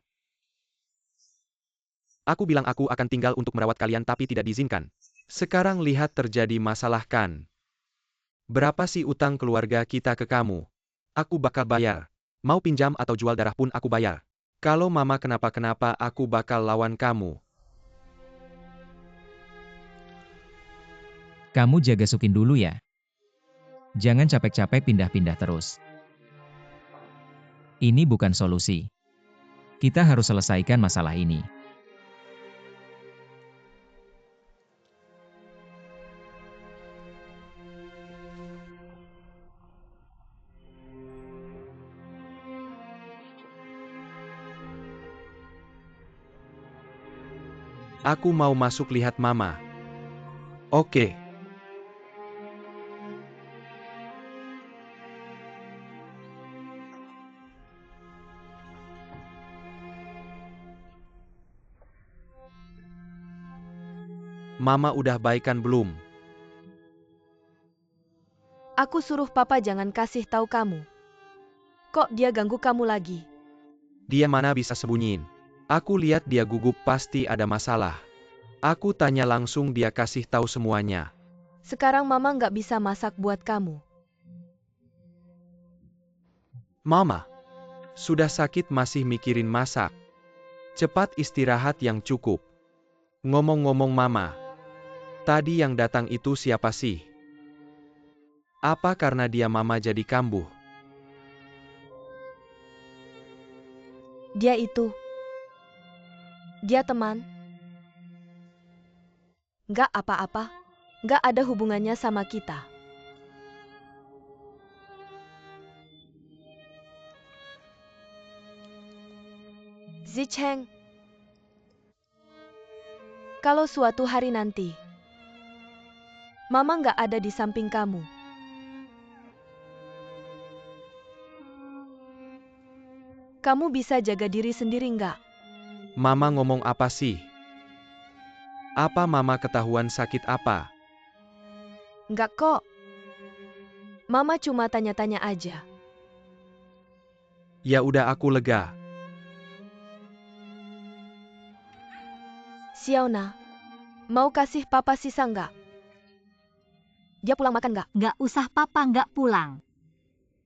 Aku bilang aku akan tinggal untuk merawat kalian tapi tidak diizinkan. Sekarang lihat terjadi masalah kan. Berapa sih utang keluarga kita ke kamu? Aku bakal bayar. Mau pinjam atau jual darah pun aku bayar. Kalau mama kenapa-kenapa aku bakal lawan kamu. Kamu jaga Sukin dulu ya. Jangan capek-capek pindah-pindah terus. Ini bukan solusi. Kita harus selesaikan masalah ini. Aku mau masuk lihat mama. Oke. Mama udah baikan belum? Aku suruh papa jangan kasih tahu kamu. Kok dia ganggu kamu lagi? Dia mana bisa sembunyiin. Aku lihat dia gugup, pasti ada masalah. Aku tanya langsung, dia kasih tahu semuanya. Sekarang mama nggak bisa masak buat kamu. Mama, sudah sakit masih mikirin masak. Cepat istirahat yang cukup. Ngomong-ngomong mama, tadi yang datang itu siapa sih? Apa karena dia mama jadi kambuh? Dia teman. Nggak apa-apa. Nggak ada hubungannya sama kita. Zicheng, kalau suatu hari nanti, Mama nggak ada di samping kamu, kamu bisa jaga diri sendiri nggak? Mama ngomong apa sih? Apa Mama ketahuan sakit apa? Nggak kok. Mama cuma tanya-tanya aja. Ya udah aku lega. Xiaona, mau kasih papa sisa nggak? Dia pulang makan nggak? Nggak usah papa nggak pulang.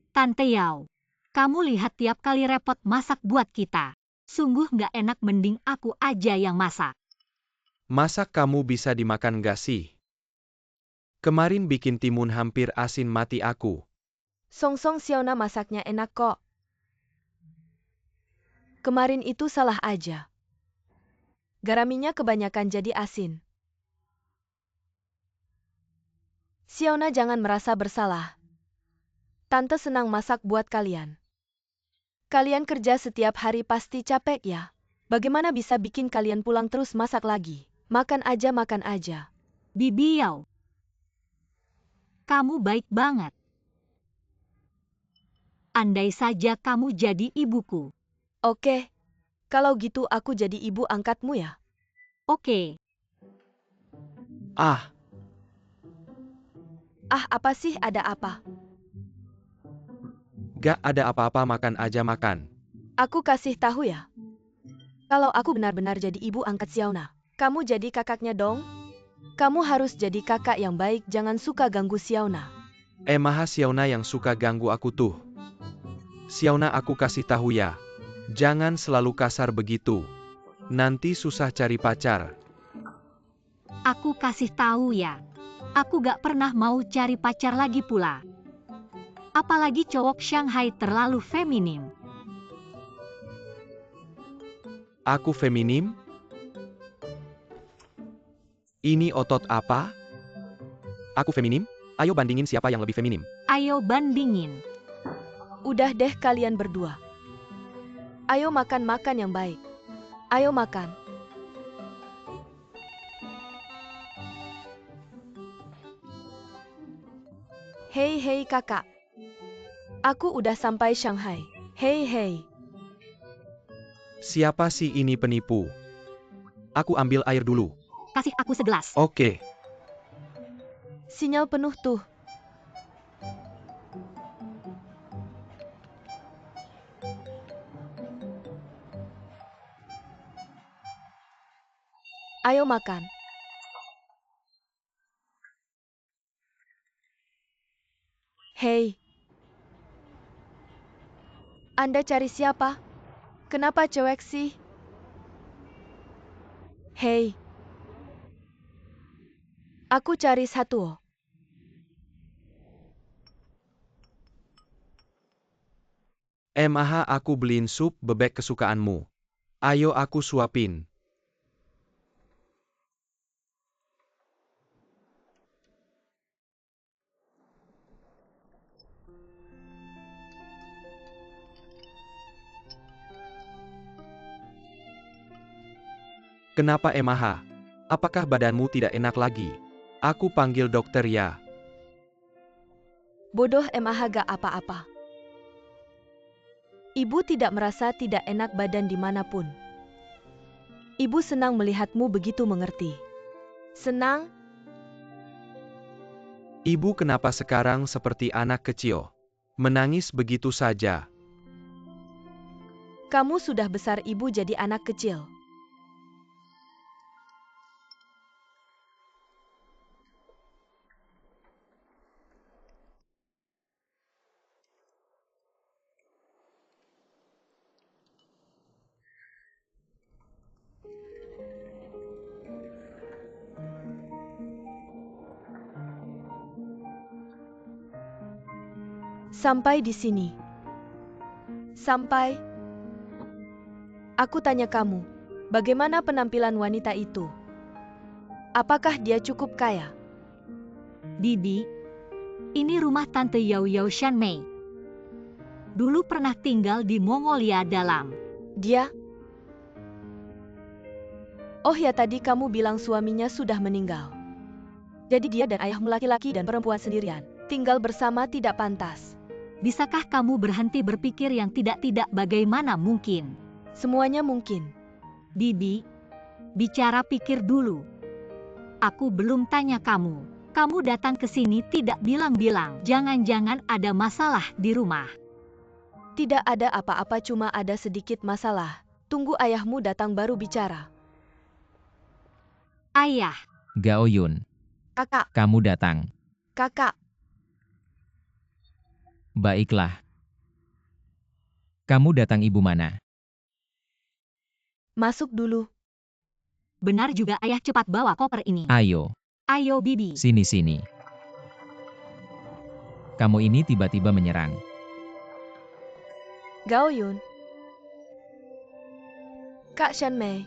Tante Yao, kamu lihat tiap kali repot masak buat kita. Sungguh nggak enak, mending aku aja yang masak. Masak kamu bisa dimakan gak sih? Kemarin bikin timun hampir asin mati aku. Song-song Xiaona masaknya enak kok. Kemarin itu salah aja. Garaminya kebanyakan jadi asin. Xiaona jangan merasa bersalah. Tante senang masak buat kalian. Kalian kerja setiap hari pasti capek ya. Bagaimana bisa bikin kalian pulang terus masak lagi? Makan aja, makan aja. Bibi Yao, kamu baik banget. Andai saja kamu jadi ibuku. Oke, kalau gitu aku jadi ibu angkatmu ya. Oke. Ah, Ah, apa sih, ada apa? gak ada apa-apa, makan aja makan. Aku kasih tahu ya. Kalau aku benar-benar jadi ibu angkat Xiaona, kamu jadi kakaknya dong. Kamu harus jadi kakak yang baik, jangan suka ganggu Xiaona. Maha Xiaona yang suka ganggu aku tuh. Xiaona, aku kasih tahu ya. Jangan selalu kasar begitu. Nanti susah cari pacar. Aku kasih tahu ya. Aku gak pernah mau cari pacar lagi pula. Apalagi cowok Shanghai terlalu feminim. Aku feminim? Ini otot apa? Aku feminim? Ayo bandingin siapa yang lebih feminim. Ayo bandingin. Udah deh kalian berdua. Ayo makan-makan yang baik. Ayo makan. Hei kakak. Aku udah sampai Shanghai. Hei. Siapa sih ini penipu? Aku ambil air dulu. Kasih aku segelas. Oke. Sinyal penuh tuh. Ayo makan. Hei. Anda cari siapa? Kenapa cewek sih? Hei. Aku cari satu. Maha, aku beliin sup bebek kesukaanmu. Ayo aku suapin. Kenapa Maha? Apakah badanmu tidak enak lagi? Aku panggil dokter ya. Bodoh, Mah gak apa-apa. Ibu tidak merasa tidak enak badan dimanapun. Ibu senang melihatmu begitu mengerti. Senang? Ibu kenapa sekarang seperti anak kecil? Menangis begitu saja. Kamu sudah besar, ibu jadi anak kecil. Sampai di sini. Sampai. Aku tanya kamu, bagaimana penampilan wanita itu? Apakah dia cukup kaya? Bibi, ini rumah Tante Yao Yao Shanmei. Dulu pernah tinggal di Mongolia Dalam. Dia? Oh ya, tadi kamu bilang suaminya sudah meninggal. Jadi dia dan ayahmu laki-laki dan perempuan sendirian. Tinggal bersama tidak pantas. Bisakah kamu berhenti berpikir yang tidak-tidak bagaimana mungkin? Semuanya mungkin. Bibi, bicara pikir dulu. Aku belum tanya kamu. Kamu datang ke sini tidak bilang-bilang. Jangan-jangan ada masalah di rumah. Tidak ada apa-apa, cuma ada sedikit masalah. Tunggu ayahmu datang baru bicara. Ayah, Gao Yun, Kakak, kamu datang. kakak. Baiklah. Kamu datang ibu mana? Masuk dulu. benar juga ayah, cepat bawa koper ini. Ayo, Ayo Bibi. sini-sini. Kamu ini tiba-tiba menyerang. Gao Yun. Kak Shanmei.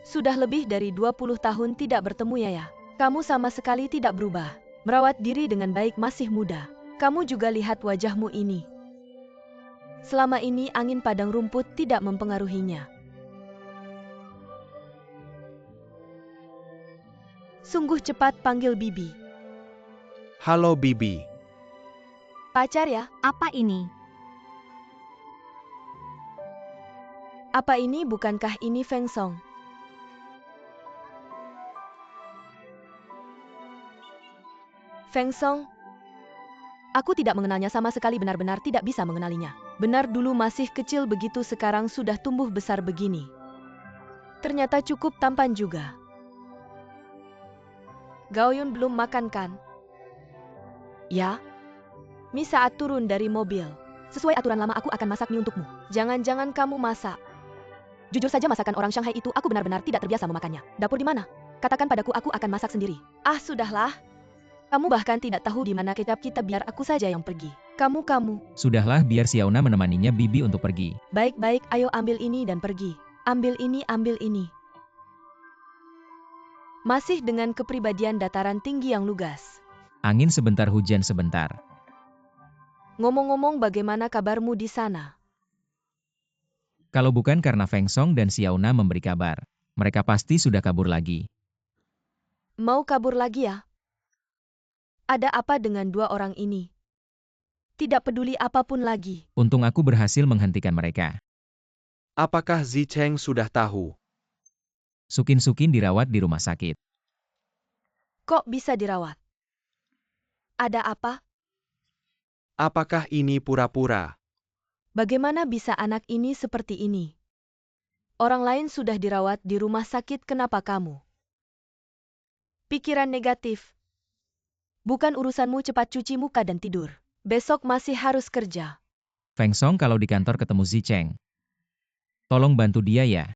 Sudah lebih dari 20 tahun tidak bertemu ya. Kamu sama sekali tidak berubah. Merawat diri dengan baik, masih muda. Kamu juga lihat wajahmu ini. Selama ini angin padang rumput tidak mempengaruhinya. Sungguh cepat panggil Bibi. Halo Bibi. Pacar ya? Apa ini? Apa ini, bukankah ini Feng Song? Feng Song? Aku tidak mengenalnya sama sekali, benar-benar tidak bisa mengenalinya. Benar, dulu masih kecil begitu, sekarang sudah tumbuh besar begini. Ternyata cukup tampan juga. Gao Yun belum makan kan? Ya? Mi saat turun dari mobil. Sesuai aturan lama aku akan masak mie untukmu. Jangan-jangan kamu masak. Jujur saja, masakan orang Shanghai itu aku benar-benar tidak terbiasa memakannya. Dapur di mana? Katakan padaku, aku akan masak sendiri. Ah, sudahlah. Kamu bahkan tidak tahu di mana kecap kita, biar aku saja yang pergi. Kamu. Sudahlah, biar Xiaona menemaninya Bibi untuk pergi. Baik-baik, ayo ambil ini dan pergi. Ambil ini, ambil ini. Masih dengan kepribadian dataran tinggi yang lugas. Angin sebentar, hujan sebentar. Ngomong-ngomong, bagaimana kabarmu di sana? Kalau bukan karena Feng Song dan Xiaona memberi kabar, mereka pasti sudah kabur lagi. Mau kabur lagi ya? Ada apa dengan dua orang ini? Tidak peduli apapun lagi. Untung aku berhasil menghentikan mereka. Apakah Zicheng sudah tahu? Sukin-Sukin dirawat di rumah sakit. Kok bisa dirawat? Ada apa? Apakah ini pura-pura? Bagaimana bisa anak ini seperti ini? Orang lain sudah dirawat di rumah sakit, kenapa kamu? Pikiran negatif. Bukan urusanmu, cepat cuci muka dan tidur. Besok masih harus kerja. Feng Song kalau di kantor ketemu Zicheng. Tolong bantu dia ya.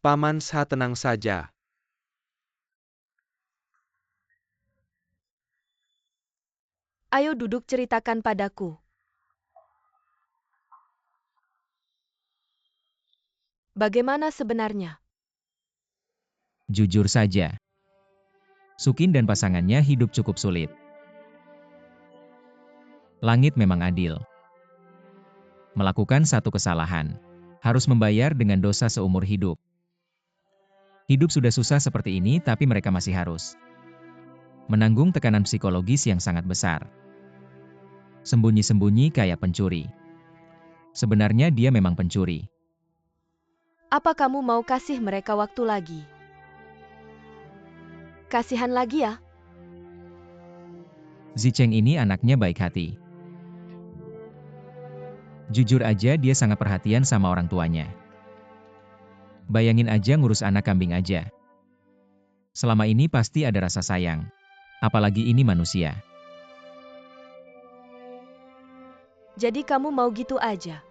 Paman Sha, tenang saja. Ayo duduk, ceritakan padaku. Bagaimana sebenarnya? Jujur saja. Sukin dan pasangannya hidup cukup sulit. Langit memang adil. Melakukan satu kesalahan, harus membayar dengan dosa seumur hidup. Hidup sudah susah seperti ini, tapi mereka masih harus menanggung tekanan psikologis yang sangat besar. Sembunyi-sembunyi kayak pencuri. Sebenarnya dia memang pencuri. Apa kamu mau kasih mereka waktu lagi? Kasihan lagi ya? Zicheng ini anaknya baik hati. Jujur aja, dia sangat perhatian sama orang tuanya. Bayangin aja ngurus anak kambing aja. Selama ini pasti ada rasa sayang. Apalagi ini manusia. Jadi kamu mau gitu aja?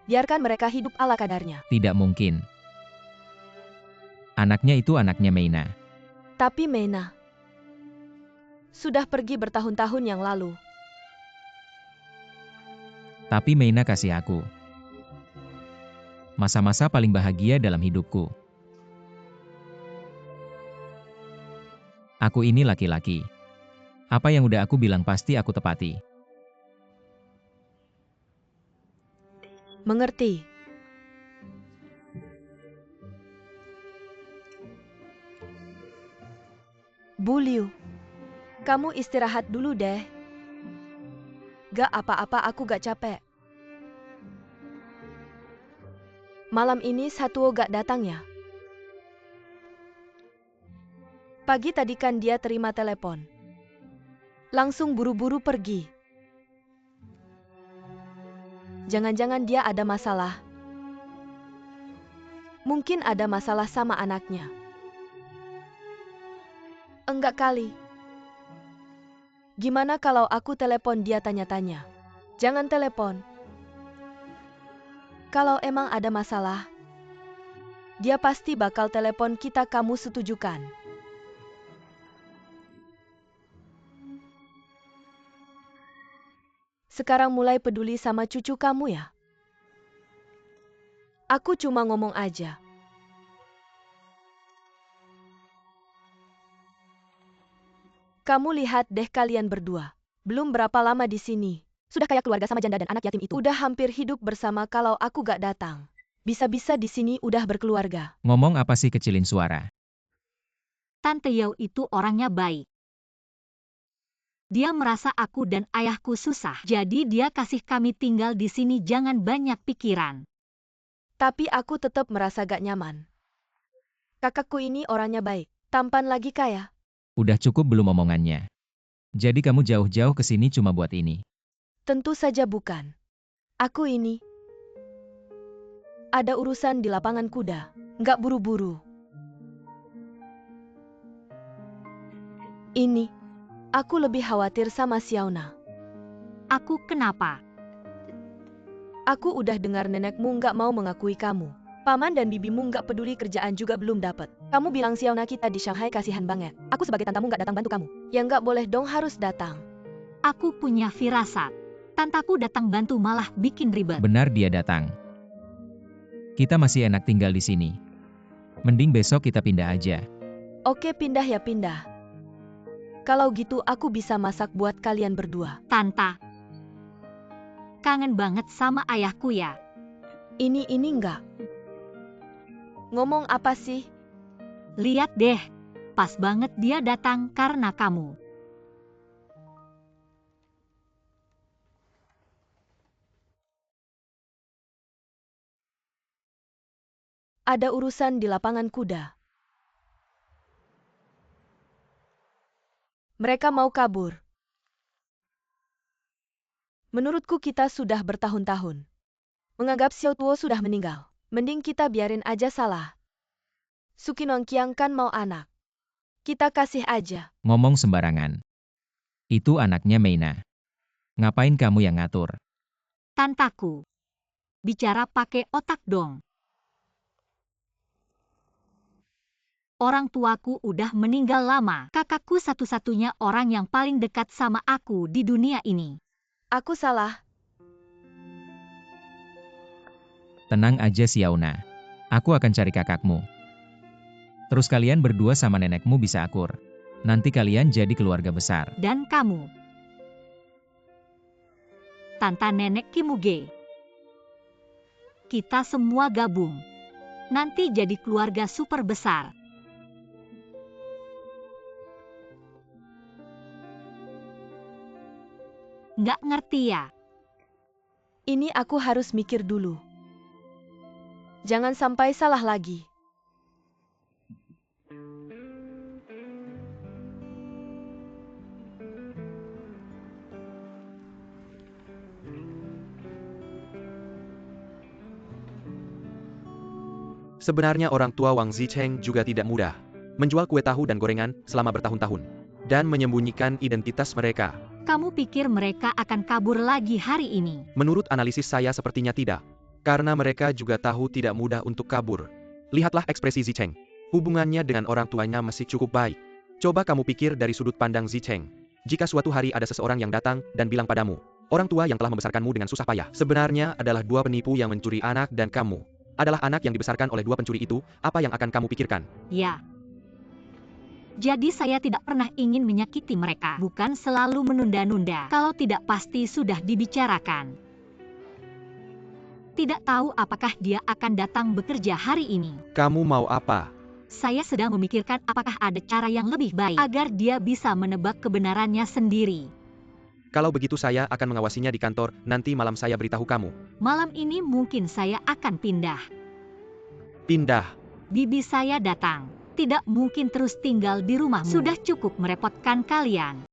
Biarkan mereka hidup ala kadarnya. Tidak mungkin. Anaknya itu anaknya Meina. Tapi Meina sudah pergi bertahun-tahun yang lalu. Tapi Meina kasih aku masa-masa paling bahagia dalam hidupku. Aku ini laki-laki. Apa yang udah aku bilang pasti aku tepati. Mengerti. Bu Liu, kamu istirahat dulu deh. Gak apa-apa, aku gak capek. Malam ini Satuo gak datang ya? Pagi tadi kan dia terima telepon. Langsung buru-buru pergi. Jangan-jangan dia ada masalah. Mungkin ada masalah sama anaknya. Enggak kali. Gimana kalau aku telepon dia tanya-tanya? Jangan telepon. Kalau emang ada masalah, dia pasti bakal telepon kita, kamu setujukan? Sekarang mulai peduli sama cucu kamu ya? Aku cuma ngomong aja. Kamu lihat deh kalian berdua. Belum berapa lama di sini. Sudah kayak keluarga sama janda dan anak yatim itu. Udah hampir hidup bersama kalau aku gak datang. Bisa-bisa di sini udah berkeluarga. Ngomong apa sih, kecilin suara. Tante Yao itu orangnya baik. Dia merasa aku dan ayahku susah, jadi dia kasih kami tinggal di sini, jangan banyak pikiran. Tapi aku tetap merasa gak nyaman. Kakakku ini orangnya baik, tampan lagi kaya. Udah cukup belum omongannya? Jadi kamu jauh-jauh ke sini cuma buat ini? Tentu saja bukan. Aku ini ada urusan di lapangan kuda, nggak buru-buru. Ini, aku lebih khawatir sama Xiaona. Aku kenapa? Aku udah dengar nenekmu nggak mau mengakui kamu. Paman dan bibimu nggak peduli, kerjaan juga belum dapat. Kamu bilang Xiaona kita di Shanghai kasihan banget. Aku sebagai tantamu nggak datang bantu kamu. Ya nggak boleh dong, harus datang. Aku punya firasat. Tantaku datang bantu malah bikin ribet. Benar dia datang. Kita masih enak tinggal di sini. Mending besok kita pindah aja. Oke, pindah ya pindah. Kalau gitu aku bisa masak buat kalian berdua. Tanta, kangen banget sama ayahku ya. Ini enggak. Ngomong apa sih? Lihat deh, pas banget dia datang karena kamu. Ada urusan di lapangan kuda. Mereka mau kabur. Menurutku kita sudah bertahun-tahun menganggap Xiao Tuo sudah meninggal. Mending kita biarin aja salah. Suki Nongqiang kan mau anak. Kita kasih aja. Ngomong sembarangan. Itu anaknya Meina. Ngapain kamu yang ngatur? Tantaku, bicara pakai otak dong. Orang tuaku udah meninggal lama. Kakakku satu-satunya orang yang paling dekat sama aku di dunia ini. Aku salah. Tenang aja Xiaona. Aku akan cari kakakmu. Terus kalian berdua sama nenekmu bisa akur. Nanti kalian jadi keluarga besar. Dan kamu, Tanta Nenek Kimuge. Kita semua gabung. Nanti jadi keluarga super besar. Nggak ngerti ya? Ini aku harus mikir dulu. Jangan sampai salah lagi. Sebenarnya orang tua Wang Zicheng juga tidak mudah. Menjual kue tahu dan gorengan selama bertahun-tahun. Dan menyembunyikan identitas mereka. Kamu pikir mereka akan kabur lagi hari ini? Menurut analisis saya sepertinya tidak. Karena mereka juga tahu tidak mudah untuk kabur. Lihatlah ekspresi Zicheng. Hubungannya dengan orang tuanya masih cukup baik. Coba kamu pikir dari sudut pandang Zicheng. Jika suatu hari ada seseorang yang datang dan bilang padamu, orang tua yang telah membesarkanmu dengan susah payah sebenarnya adalah dua penipu yang mencuri anak dan kamu adalah anak yang dibesarkan oleh dua pencuri itu, apa yang akan kamu pikirkan? Ya. Jadi saya tidak pernah ingin menyakiti mereka, bukan selalu menunda-nunda. Kalau tidak pasti sudah dibicarakan. Tidak tahu apakah dia akan datang bekerja hari ini. Kamu mau apa? Saya sedang memikirkan apakah ada cara yang lebih baik agar dia bisa menebak kebenarannya sendiri. Kalau begitu saya akan mengawasinya di kantor, nanti malam saya beritahu kamu. Malam ini mungkin saya akan pindah. Pindah. Bibi saya datang. Tidak mungkin terus tinggal di rumahmu. Sudah cukup merepotkan kalian.